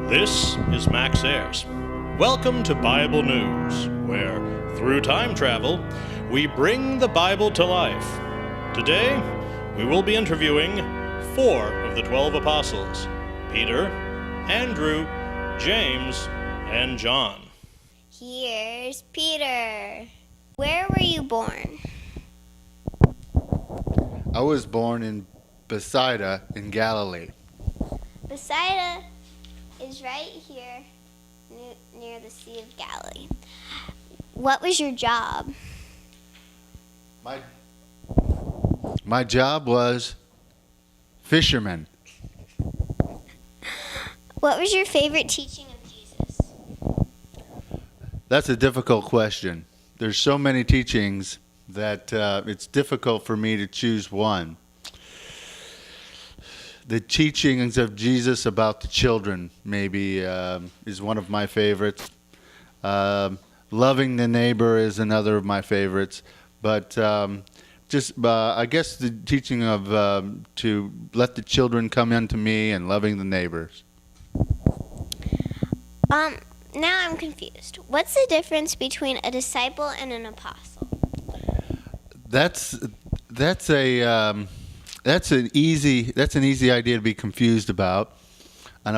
This is Max Ayres. Welcome to Bible News, where, through time travel, we bring the Bible to life. Today, we will be interviewing 4 of the 12 apostles: Peter, Andrew, James, and John. Here's Peter. Where were you born? I was born in Bethsaida in Galilee. Bethsaida is right here near the Sea of Galilee. What was your job? My job was fisherman. What was your favorite teaching of Jesus? That's a difficult question. There's so many teachings that it's difficult for me to choose one. The teachings of Jesus about the children maybe is one of my favorites. Loving the neighbor is another of my favorites. But I guess the teaching of to let the children come unto me and loving the neighbors. Now I'm confused. What's the difference between a disciple and an apostle? That's an easy idea to be confused about. I'm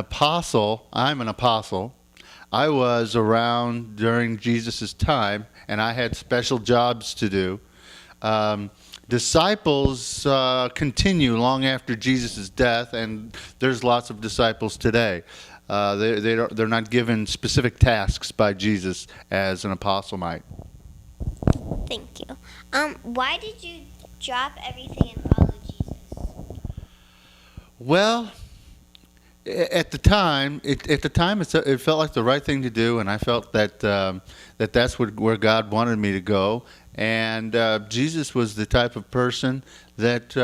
an apostle. I was around during Jesus' time, and I had special jobs to do. Disciples continue long after Jesus' death, and there's lots of disciples today. They're not given specific tasks by Jesus as an apostle might. Thank you. Why did you drop everything and follow Jesus? Well, at the time, it felt like the right thing to do, and I felt that that's where God wanted me to go. And Jesus was the type of person that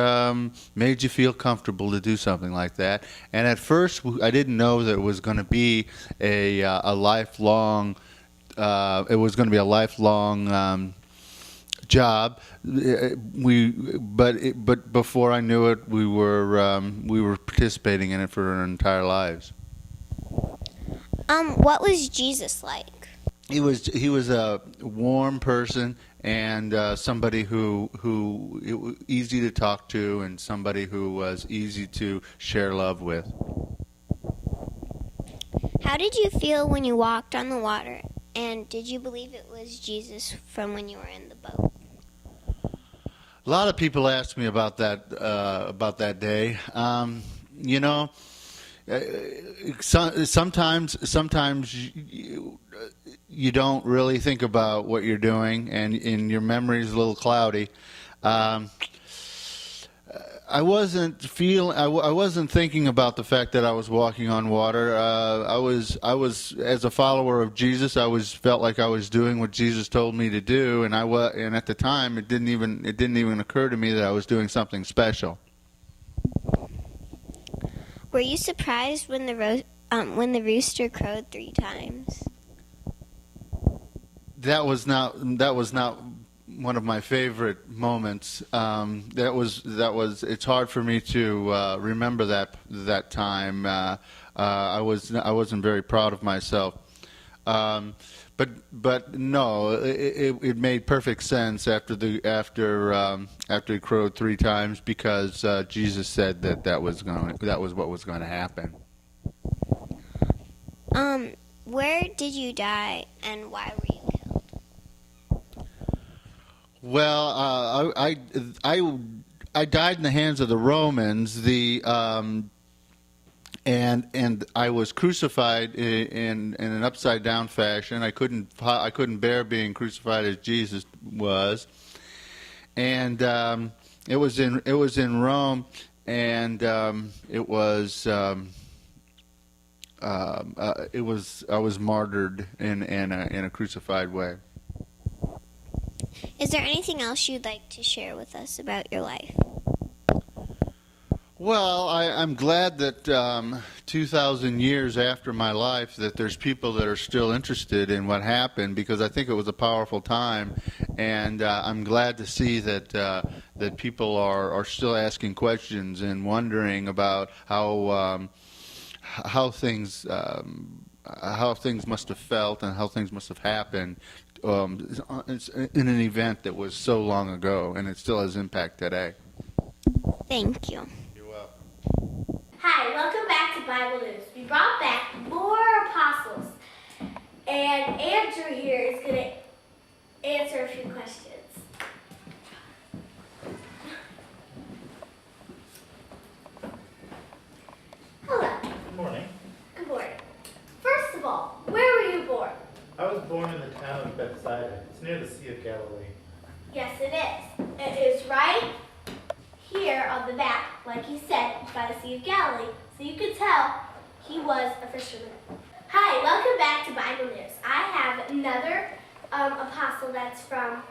made you feel comfortable to do something like that. And at first, I didn't know that it was going to be a lifelong. It was going to be a lifelong job. But before I knew it, we were participating in it for our entire lives. What was Jesus like? He was a warm person and somebody who easy to talk to and somebody who was easy to share love with. How did you feel when you walked on the water? And did you believe it was Jesus from when you were in the boat? A lot of people ask me about that day. Sometimes you don't really think about what you're doing, and your memory is a little cloudy. I wasn't thinking about the fact that I was walking on water. I was as a follower of Jesus. Felt like I was doing what Jesus told me to do, and at the time it didn't even occur to me that I was doing something special. Were you surprised when the rooster crowed 3 times? That was not one of my favorite moments. It's hard for me to remember that time. I wasn't very proud of myself. But no, it made perfect sense after it crowed 3 times because Jesus said that was what was going to happen. Where did you die, and why were you killed? Well, I died in the hands of the Romans. And I was crucified in an upside down fashion. I couldn't bear being crucified as Jesus was, and it was in Rome, and I was martyred in a crucified way. Is there anything else you'd like to share with us about your life? Well, I'm glad that 2,000 years after my life that there's people that are still interested in what happened, because I think it was a powerful time, and I'm glad to see that people are still asking questions and wondering about how things must have felt and how things must have happened in an event that was so long ago, and it still has impact today. Thank you. You're welcome. Hi, welcome back to Bible News. We brought back more apostles, and Andrew here is going to answer a few questions. Hello. Good morning. Good morning. First of all, where were you born? I was born in the town of Bethsaida. It's near the Sea of Galilee. Yes, it is. It is right here on the map, like he said, by the Sea of Galilee. So you could tell he was a fisherman. Hi, welcome back to Bible News. I have another apostle that's from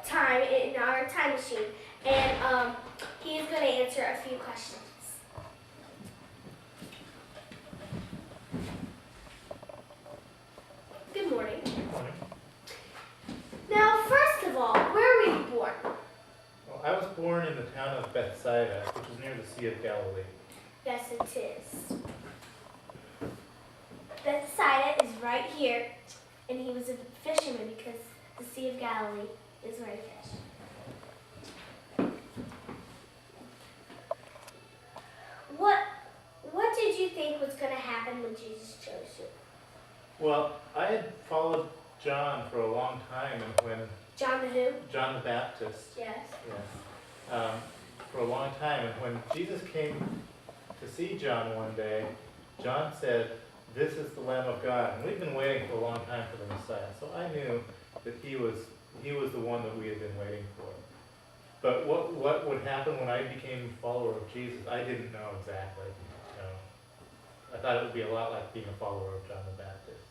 time in our time machine, and he's going to answer a few questions. Good morning. Good morning. Now, first of all, where were you born? Well, I was born in the town of Bethsaida, which is near the Sea of Galilee. Yes, it is. Bethsaida is right here, and he was a fisherman because the Sea of Galilee is where he fished. What did you think was going to happen when Jesus chose you? Well, I had followed John for a long time, and when John the who? John the Baptist, Yes. for a long time, and when Jesus came to see John one day, John said, "This is the Lamb of God," and we've been waiting for a long time for the Messiah. So I knew that he was the one that we had been waiting for. But what would happen when I became a follower of Jesus, I didn't know exactly. I thought it would be a lot like being a follower of John the Baptist.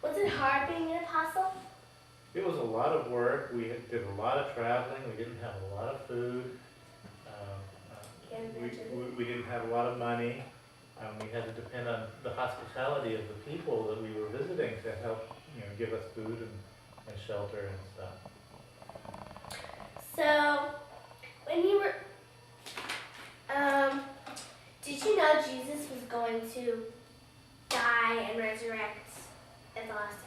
Was it hard being an apostle? It was a lot of work. We did a lot of traveling. We didn't have a lot of food. We didn't have a lot of money. We had to depend on the hospitality of the people that we were visiting to help, give us food and shelter and stuff. So, when you were, did you know Jesus was going to die and resurrect at the last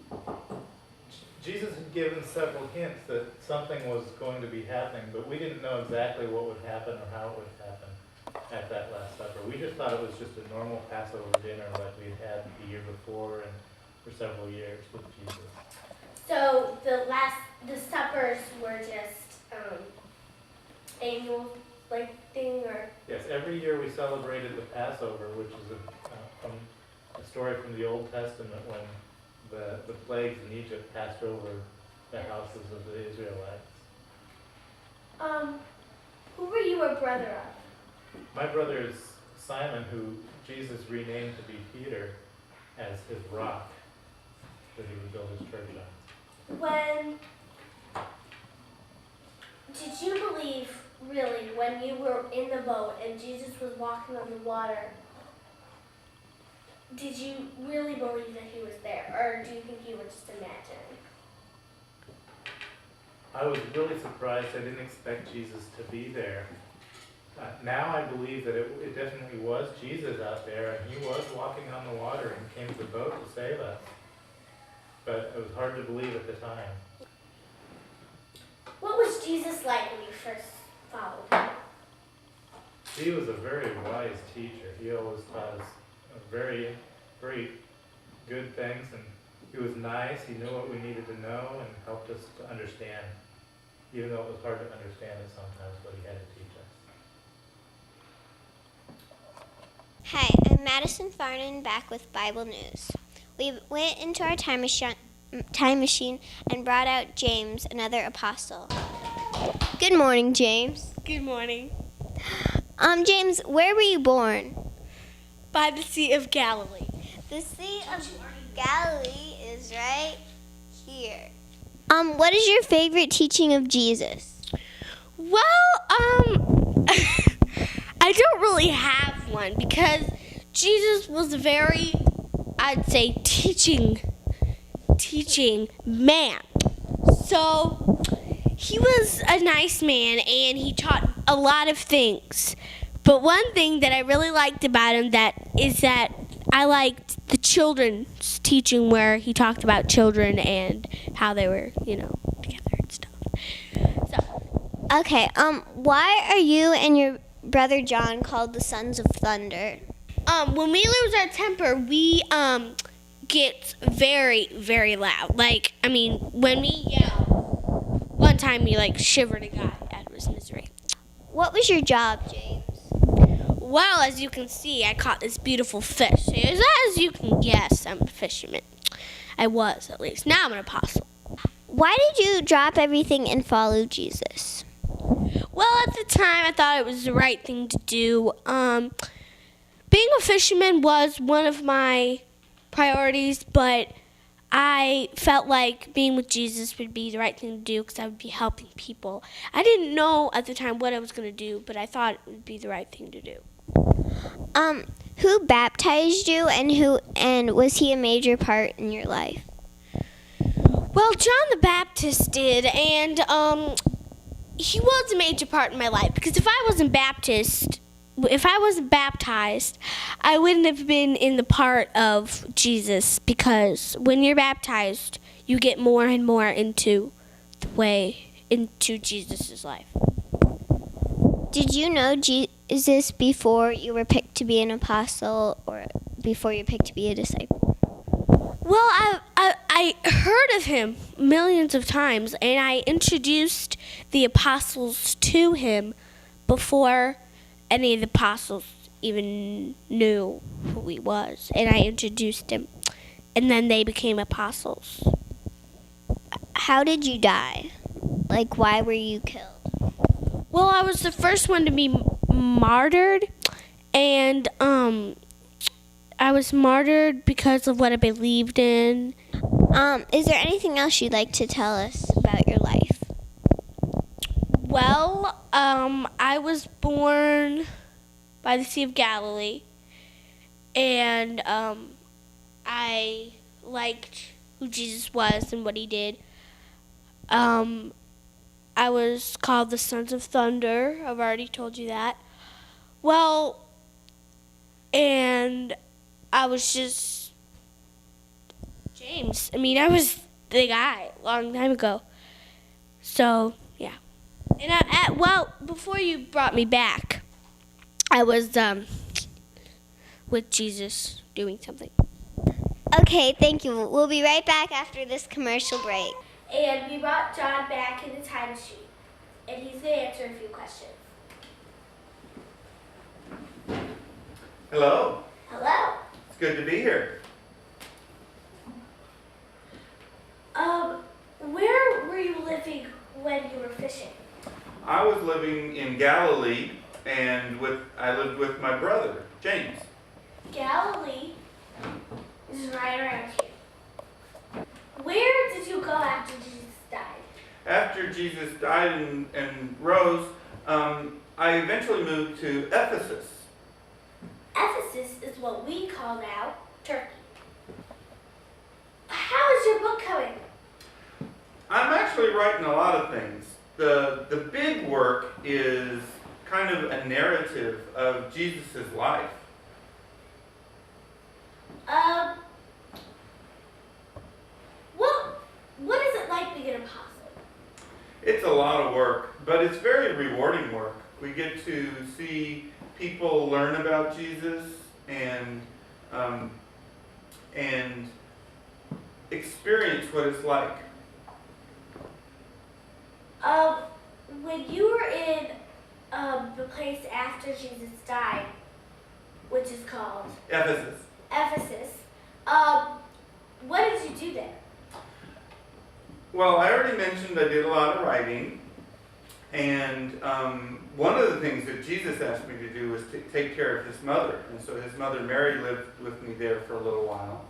supper? Jesus had given several hints that something was going to be happening, but we didn't know exactly what would happen or how it would happen at that Last Supper. We just thought it was just a normal Passover dinner like we'd had the year before and for several years with Jesus. So the suppers were just annual thing, or? Yes, every year we celebrated the Passover, which is a story from the Old Testament when the plagues in Egypt passed over the houses of the Israelites. Who were you a brother of? My brother is Simon, who Jesus renamed to be Peter as his rock that he would build his church on. Did you believe, really, when you were in the boat and Jesus was walking on the water, did you really believe that he was there, or do you think you were just imagining? I was really surprised. I didn't expect Jesus to be there. Now I believe that it definitely was Jesus out there, and he was walking on the water and came to the boat to save us. But it was hard to believe at the time. What was Jesus like when you first followed him? He was a very wise teacher. He always taught us very, very good things, and he was nice. He knew what we needed to know and helped us to understand, even though it was hard to understand it sometimes, what he had to teach us. Hi, I'm Madison Farnan, back with Bible News. We went into our time machine and brought out James, another apostle. Good morning, James. Good morning. James, where were you born? By the Sea of Galilee. The Sea of Galilee is right here. What is your favorite teaching of Jesus? Well, I don't really have one because Jesus was a very, I'd say, teaching man. So he was a nice man and he taught a lot of things. But one thing that I really liked about him is that I liked the children's teaching where he talked about children and how they were, together and stuff. So, Okay, why are you and your brother John called the Sons of Thunder? when we lose our temper, we get very, very loud. When we yell, one time we shivered a guy out of his misery. What was your job, James? Well, as you can see, I caught this beautiful fish. As you can guess, I'm a fisherman. I was, at least. Now I'm an apostle. Why did you drop everything and follow Jesus? Well, at the time, I thought it was the right thing to do. Being a fisherman was one of my priorities, but I felt like being with Jesus would be the right thing to do because I would be helping people. I didn't know at the time what I was going to do, but I thought it would be the right thing to do. Who baptized you, and was he a major part in your life? Well, John the Baptist did, and he was a major part in my life because if I wasn't baptized, I wouldn't have been in the part of Jesus, because when you're baptized, you get more and more into the way into Jesus' life. Did you know Jesus before you were picked to be an apostle, or before you were picked to be a disciple? Well, I heard of him millions of times, and I introduced the apostles to him before any of the apostles even knew who he was. And I introduced him, and then they became apostles. How did you die? Why were you killed? Well, I was the first one to be martyred, and I was martyred because of what I believed in. Is there anything else you'd like to tell us about your life? Well, I was born by the Sea of Galilee, and I liked who Jesus was and what he did. I was called the Sons of Thunder. I've already told you that. Well, and I was just James. I was the guy a long time ago. So, yeah. And before you brought me back, I was with Jesus doing something. Okay, thank you. We'll be right back after this commercial break. And we brought John back in the time machine, and he's going to answer a few questions. Hello. Hello. It's good to be here. Where were you living when you were fishing? I was living in Galilee, and I lived with my brother, James. Galilee is right around here. Where did you go after Jesus died? After Jesus died and rose, I eventually moved to Ephesus. Ephesus is what we call now Turkey. How is your book coming? I'm actually writing a lot of things. The big work is kind of a narrative of Jesus' life. What is it like being an apostle? It's a lot of work, but it's very rewarding work. We get to see people learn about Jesus and experience what it's like. When you were in the place after Jesus died, which is called Ephesus. what did you do there? Well, I already mentioned I did a lot of writing, and one of the things that Jesus asked me to do was to take care of his mother, and so his mother Mary lived with me there for a little while.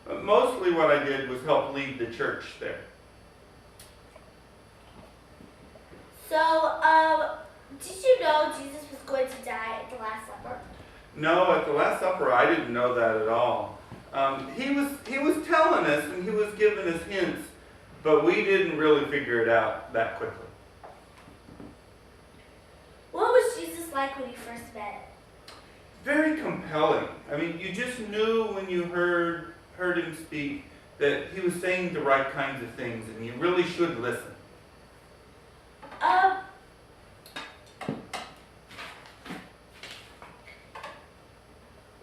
But mostly what I did was help lead the church there. So, did you know Jesus was going to die at the Last Supper? No, at the Last Supper I didn't know that at all. He was telling us and he was giving us hints, but we didn't really figure it out that quickly. What was Jesus like when you first met him? Very compelling. I mean, you just knew when you heard him speak that he was saying the right kinds of things, and you really should listen.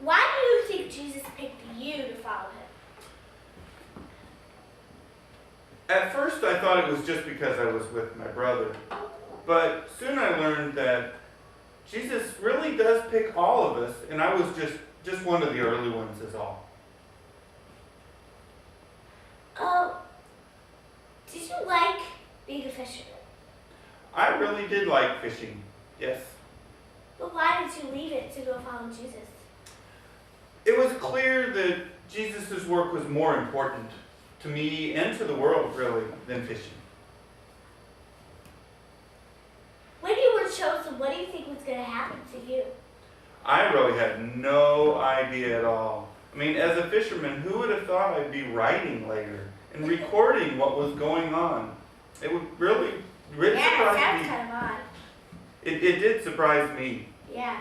Why do you think Jesus picked you to follow him? At first, I thought it was just because I was with my brother, but soon I learned that Jesus really does pick all of us, and I was just one of the early ones is all. Did you like being a fisherman? I really did like fishing, yes. But why did you leave it to go follow Jesus? It was clear that Jesus' work was more important to me and to the world, really, than fishing. When you were chosen, what do you think was going to happen to you? I really had no idea at all. I mean, as a fisherman, who would have thought I'd be writing later and recording what was going on? It would really surprise that me. sounds kind of odd. It did surprise me. Yeah.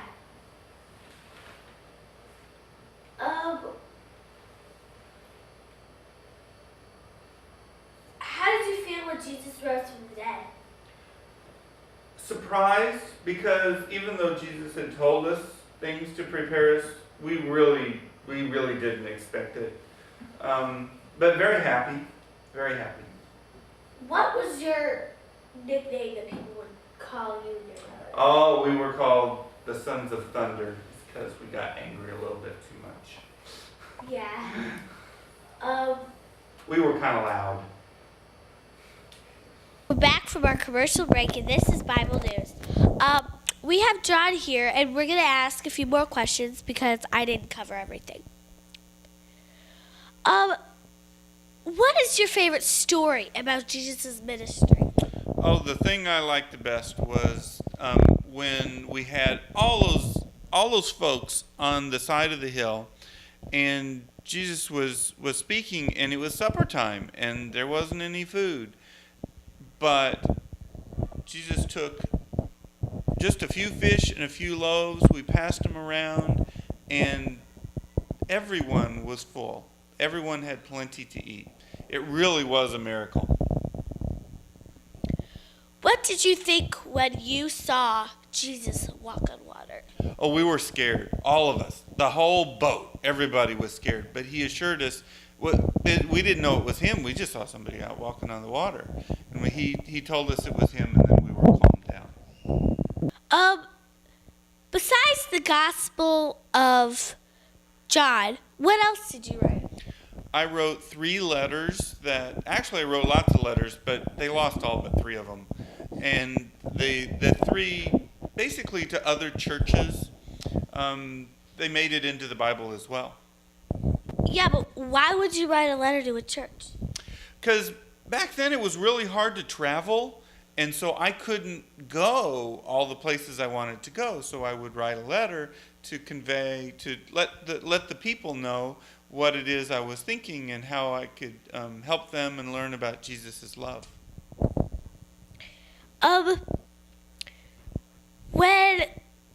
How did you feel when Jesus rose from the dead? Surprised, because even though Jesus had told us things to prepare us, we really didn't expect it. But very happy, very happy. What was your nickname that people would call you when you were little? Oh, we were called the Sons of Thunder because we got angry a little bit too much. Yeah. We were kind of loud. We're back from our commercial break, and this is Bible News. We have John here, and we're going to ask a few more questions because I didn't cover everything. What is your favorite story about Jesus' ministry? Oh, the thing I liked the best was when we had all those folks on the side of the hill, and Jesus was speaking, and it was supper time, and there wasn't any food. But Jesus took just a few fish and a few loaves. We passed them around, and everyone was full. Everyone had plenty to eat. It really was a miracle. What did you think when you saw Jesus walk on water? Oh, we were scared. All of us. The whole boat. Everybody was scared. But he assured us, we didn't know it was him. We just saw somebody out walking on the water. And he told us it was him, and then we were calmed down. Besides the Gospel of John, what else did you write? I wrote 3 letters actually I wrote lots of letters, but they lost all but 3 of them. And the 3, basically to other churches, they made it into the Bible as well. Yeah, but why would you write a letter to a church? Because back then it was really hard to travel, and so I couldn't go all the places I wanted to go. So I would write a letter to convey, to let the people know what it is I was thinking and how I could help them and learn about Jesus' love. When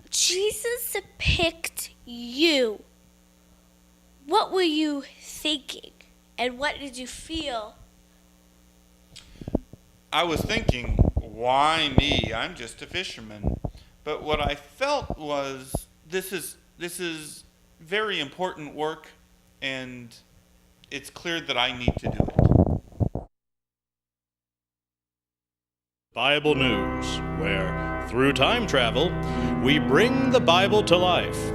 Jesus picked you, what were you thinking, and what did you feel? I was thinking, why me? I'm just a fisherman. But what I felt was, this is very important work, and it's clear that I need to do it. Bible News, where, through time travel, we bring the Bible to life.